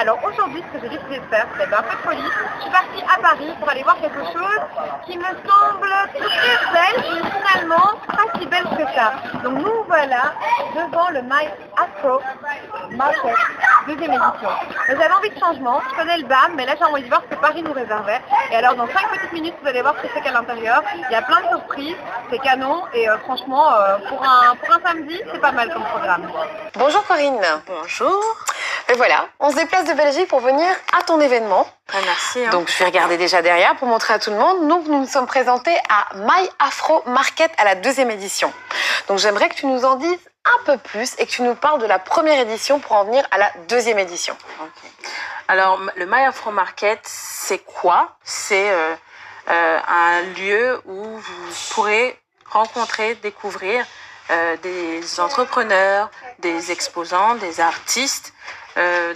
Alors aujourd'hui, ce que j'ai décidé de faire, c'est un peu de folie. Je suis partie à Paris pour aller voir quelque chose qui me semble très belle, mais finalement pas si belle que ça. Donc nous voilà devant le My Afro Market, deuxième édition. J'avais envie de changement, je connais le BAM, mais là j'ai envie de voir ce que Paris nous réservait. Et alors dans 5 petites minutes, vous allez voir ce que c'est qu'à l'intérieur. Il y a plein de surprises, c'est canon, et franchement, pour un samedi, c'est pas mal comme programme. Bonjour Corinne. Bonjour. Et voilà, on se déplace de Belgique pour venir à ton événement. Ah, merci. Donc je vais regarder déjà derrière pour montrer à tout le monde. Donc nous nous sommes présentés à My Afro Market à la deuxième édition. Donc j'aimerais que tu nous en dises un peu plus et que tu nous parles de la première édition pour en venir à la deuxième édition. Okay. Alors le My Afro Market, c'est quoi? C'est un lieu où vous pourrez rencontrer, découvrir des entrepreneurs, des exposants, des artistes,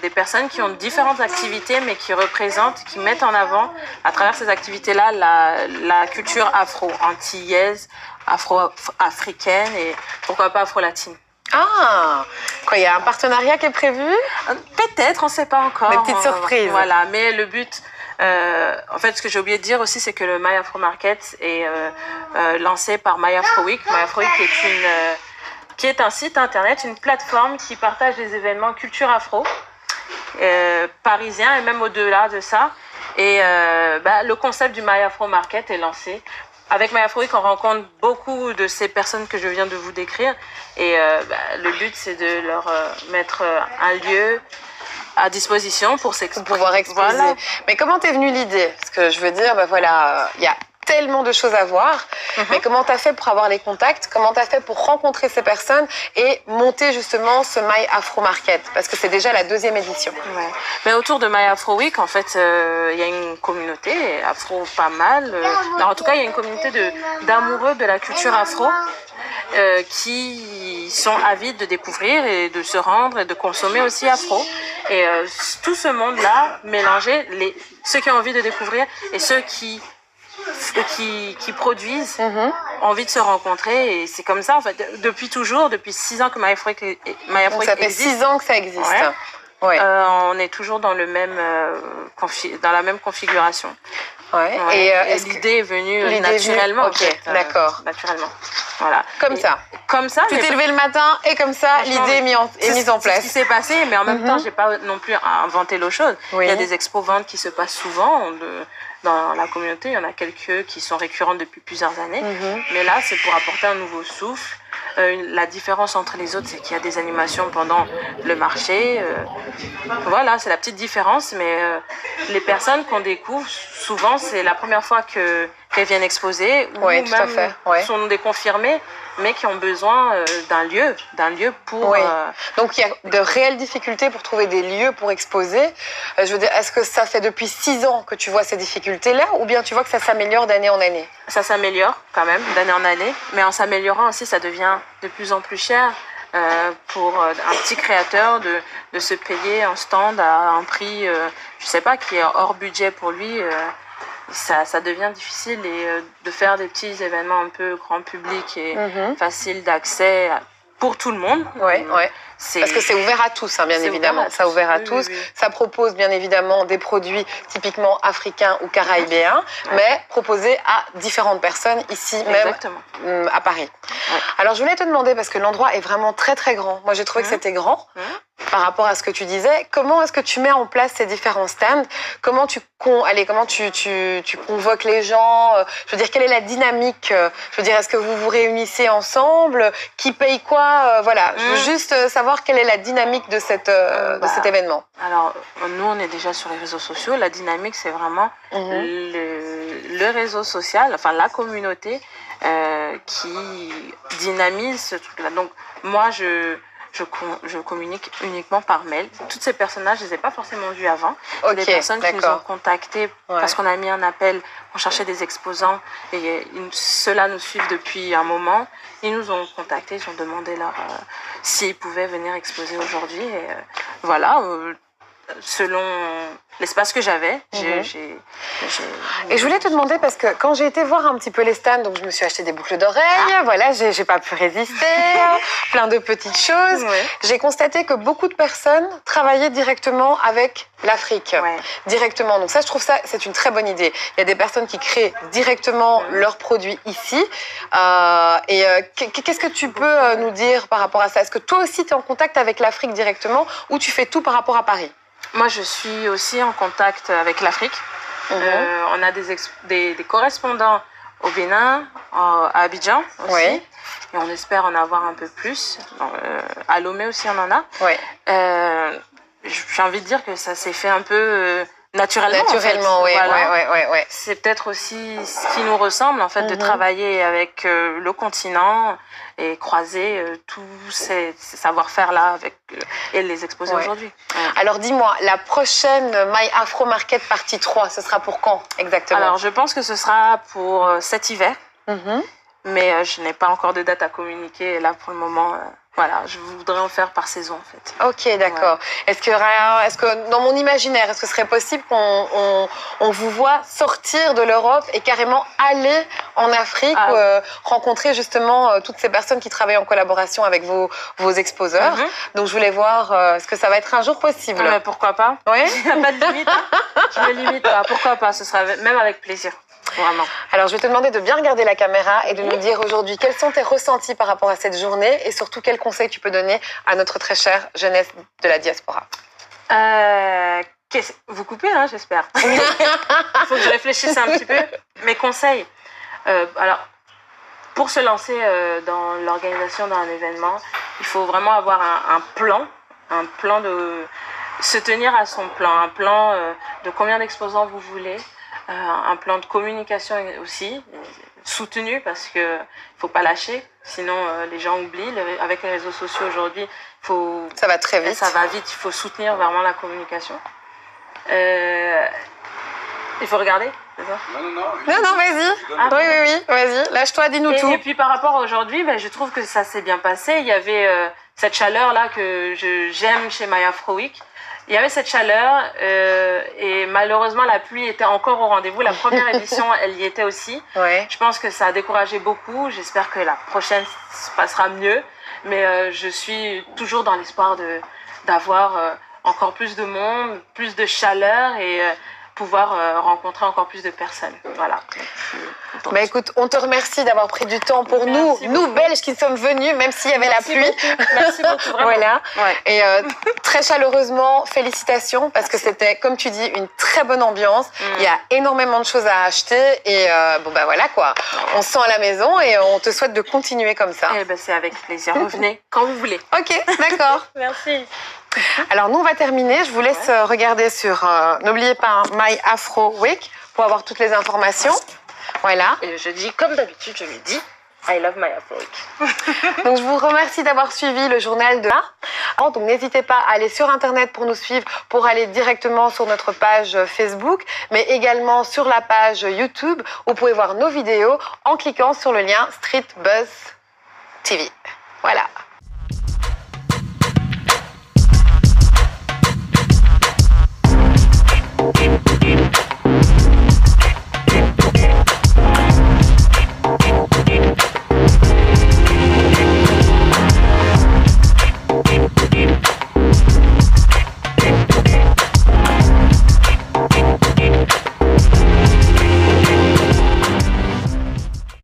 des personnes qui ont différentes activités mais qui représentent, qui mettent en avant à travers ces activités-là la culture afro-antillaise, afro-africaine et pourquoi pas afro-latine. Ah, quoi, il y a un partenariat qui est prévu? Peut-être, on ne sait pas encore. Des petites surprises. Voilà, mais le but, en fait, ce que j'ai oublié de dire aussi, c'est que le My Afro Market est lancé par My Afro Week. My Afro Week qui est un site internet, une plateforme qui partage des événements culture afro, parisiens et même au-delà de ça. Et le concept du My Afro Market est lancé. Avec My Afro Week, on rencontre beaucoup de ces personnes que je viens de vous décrire. Et le but, c'est de leur mettre un lieu à disposition pour pouvoir exposer. Voilà. Mais comment t'es venue l'idée? Parce que je veux dire, il y a tellement de choses à voir. Mais comment t'as fait pour avoir les contacts? Comment t'as fait pour rencontrer ces personnes et monter justement ce My Afro Market? Parce que c'est déjà la deuxième édition. Ouais. Mais autour de My Afro Week, en fait, il y a une communauté afro pas mal. En tout cas, il y a une communauté d'amoureux de la culture afro qui sont avides de découvrir et de se rendre et de consommer aussi afro. Et tout ce monde-là, mélangé, ceux qui ont envie de découvrir et ceux qui produisent ont envie de se rencontrer et c'est comme ça en fait depuis toujours, depuis 6 ans que My Afro Week existe. Ça fait 6 ans que ça existe. Ouais. Ouais. On est toujours dans la même configuration. Ouais. Et l'idée est venue naturellement. Ok, d'accord. Naturellement. Voilà. Comme ça. Tu t'es levé le matin et comme ça, l'idée est mise en place. C'est ce qui s'est passé, mais en même temps, j'ai pas non plus inventé l'eau chaude. Oui. Il y a des expos-ventes qui se passent souvent dans la communauté. Il y en a quelques qui sont récurrentes depuis plusieurs années. Mais là, c'est pour apporter un nouveau souffle. La différence entre les autres, c'est qu'il y a des animations pendant le marché. Voilà, c'est la petite différence. Mais les personnes qu'on découvre, souvent, c'est la première fois qu'elles viennent exposer ou même sont des confirmés, mais qui ont besoin d'un lieu pour... Donc, il y a de réelles difficultés pour trouver des lieux pour exposer. Je veux dire, est-ce que ça fait depuis 6 ans que tu vois ces difficultés-là ou bien tu vois que ça s'améliore d'année en année? Ça s'améliore quand même d'année en année, mais en s'améliorant aussi, ça devient de plus en plus cher pour un petit créateur de se payer un stand à un prix, je sais pas, qui est hors budget pour lui. Ça devient difficile de faire des petits événements un peu grand public et facile d'accès pour tout le monde. Parce que c'est ouvert à tous, hein, bien évidemment. Ça ouvert à tous. Ça propose bien évidemment des produits typiquement africains ou caribéens, mais proposés à différentes personnes ici même à Paris. Alors je voulais te demander, parce que l'endroit est vraiment très très grand. Moi j'ai trouvé que c'était grand. Par rapport à ce que tu disais, comment est-ce que tu mets en place ces différents stands? Comment tu convoques les gens? Je veux dire, quelle est la dynamique? Je veux dire, est-ce que vous vous réunissez ensemble? Qui paye quoi? Voilà, je veux juste savoir quelle est la dynamique de cet événement. Alors, nous, on est déjà sur les réseaux sociaux. La dynamique, c'est vraiment le réseau social, enfin la communauté qui dynamise ce truc-là. Donc, moi, je communique uniquement par mail. Toutes ces personnages, je ne les ai pas forcément vus avant. C'est des personnes qui nous ont contactés parce qu'on a mis un appel, on cherchait des exposants et ceux-là nous suivent depuis un moment. Ils nous ont contactés, ils ont demandé s'ils pouvaient venir exposer aujourd'hui. Et voilà, selon l'espace que j'avais. Et je voulais te demander, parce que quand j'ai été voir un petit peu les stands, donc je me suis acheté des boucles d'oreilles, voilà, j'ai pas pu résister, plein de petites choses. J'ai constaté que beaucoup de personnes travaillaient directement avec l'Afrique, directement. Donc ça, je trouve ça, c'est une très bonne idée. Il y a des personnes qui créent directement leurs produits ici. Qu'est-ce que tu peux nous dire par rapport à ça? Est-ce que toi aussi, tu es en contact avec l'Afrique directement ou tu fais tout par rapport à Paris? Moi, je suis aussi en contact avec l'Afrique. On a des correspondants au Bénin, à Abidjan aussi. Et on espère en avoir un peu plus. À Lomé aussi, on en a. J'ai envie de dire que ça s'est fait un peu naturellement. Naturellement, oui. C'est peut-être aussi ce qui nous ressemble, en fait, de travailler avec le continent et croiser tous ces savoir-faire-là et les exposer aujourd'hui. Alors, dis-moi, la prochaine My Afro Market partie 3, ce sera pour quand exactement? Alors, je pense que ce sera pour cet hiver. Mais je n'ai pas encore de date à communiquer là pour le moment. Voilà, je voudrais en faire par saison en fait. Ok, d'accord. Est-ce que dans mon imaginaire, est-ce que ce serait possible qu'on vous voit sortir de l'Europe et carrément aller en Afrique, rencontrer justement toutes ces personnes qui travaillent en collaboration avec vos exposeurs? Donc je voulais voir, est-ce que ça va être un jour possible? Mais pourquoi pas? Oui. Il n'y a pas de limite. Je me limite pas. Pourquoi pas? Ce sera même avec plaisir. Vraiment. Alors, je vais te demander de bien regarder la caméra et de nous dire aujourd'hui quels sont tes ressentis par rapport à cette journée et surtout quels conseils tu peux donner à notre très chère jeunesse de la diaspora. Vous coupez, hein, j'espère. Il faut que je réfléchisse un petit peu. Mes conseils. Alors, pour se lancer dans l'organisation d'un événement, il faut vraiment avoir un plan de se tenir à son plan, un plan de combien d'exposants vous voulez. Un plan de communication aussi, soutenu parce qu'il ne faut pas lâcher, sinon les gens oublient. Avec les réseaux sociaux aujourd'hui, ça va très vite. Ça va vite, il faut soutenir vraiment la communication. Il faut regarder, c'est ça? Non, vas-y. Oui, vas-y, lâche-toi, dis-nous tout. Et puis par rapport à aujourd'hui, je trouve que ça s'est bien passé. Il y avait cette chaleur-là que j'aime chez My Afro Week. Il y avait cette chaleur et malheureusement la pluie était encore au rendez-vous. La première édition, elle y était aussi. Je pense que ça a découragé beaucoup. J'espère que la prochaine se passera mieux. Mais je suis toujours dans l'espoir d'avoir encore plus de monde, plus de chaleur et pouvoir rencontrer encore plus de personnes. Voilà. Écoute, on te remercie d'avoir pris du temps pour nous Belges qui sommes venus, même s'il y avait la pluie. Merci beaucoup, vraiment. Voilà. Et très chaleureusement, félicitations, parce que c'était, comme tu dis, une très bonne ambiance. Il y a énormément de choses à acheter et voilà quoi. On se sent à la maison et on te souhaite de continuer comme ça. C'est avec plaisir. Revenez quand vous voulez. Ok, d'accord. Merci. Alors nous on va terminer, je vous laisse regarder sur, n'oubliez pas, My Afro Week pour avoir toutes les informations. Voilà. Et je dis comme d'habitude, je lui dis I love My Afro Week. Donc je vous remercie d'avoir suivi le journal de donc n'hésitez pas à aller sur internet pour nous suivre, pour aller directement sur notre page Facebook, mais également sur la page YouTube où vous pouvez voir nos vidéos en cliquant sur le lien Street Buzz TV. Voilà.